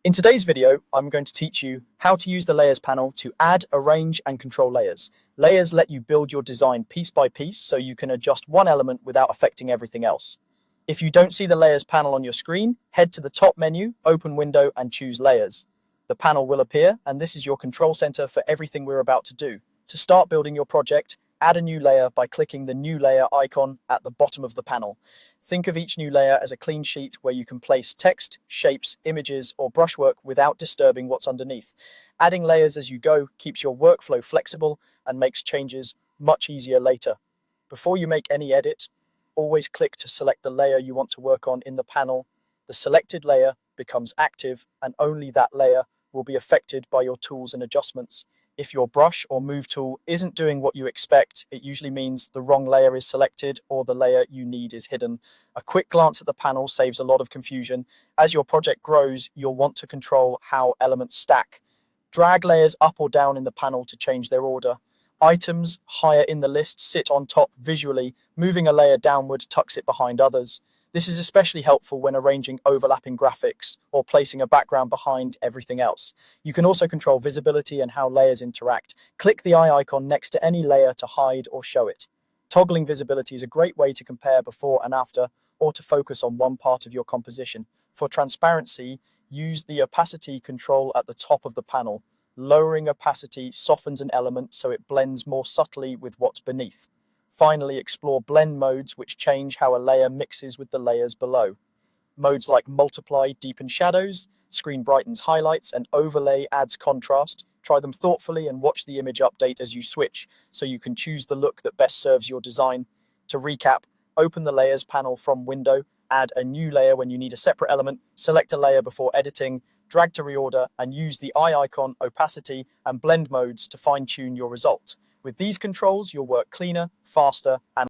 In today's video, I'm going to teach you how to use the Layers panel to add, arrange, and control layers. Layers let you build your design piece by piece so you can adjust one element without affecting everything else. If you don't see the Layers panel on your screen, head to the top menu, open Window, and choose Layers. The panel will appear, and this is your control center for everything we're about to do. To start building your project, add a new layer by clicking the New Layer icon at the bottom of the panel. Think of each new layer as a clean sheet where you can place text, shapes, images, or brushwork without disturbing what's underneath. Adding layers as you go keeps your workflow flexible and makes changes much easier later. Before you make any edit, always click to select the layer you want to work on in the panel. The selected layer becomes active, and only that layer will be affected by your tools and adjustments. If your brush or move tool isn't doing what you expect, it usually means the wrong layer is selected or the layer you need is hidden. A quick glance at the panel saves a lot of confusion. As your project grows, you'll want to control how elements stack. Drag layers up or down in the panel to change their order. Items higher in the list sit on top visually. Moving a layer downward tucks it behind others. This is especially helpful when arranging overlapping graphics or placing a background behind everything else. You can also control visibility and how layers interact. Click the eye icon next to any layer to hide or show it. Toggling visibility is a great way to compare before and after, or to focus on one part of your composition. For transparency, use the opacity control at the top of the panel. Lowering opacity softens an element so it blends more subtly with what's beneath. Finally, explore blend modes, which change how a layer mixes with the layers below. Modes like multiply deepen shadows, screen brightens highlights, and overlay adds contrast. Try them thoughtfully and watch the image update as you switch, so you can choose the look that best serves your design. To recap, open the Layers panel from Window, add a new layer when you need a separate element, select a layer before editing, drag to reorder, and use the eye icon, opacity, and blend modes to fine-tune your result. With these controls, you'll work cleaner, faster, and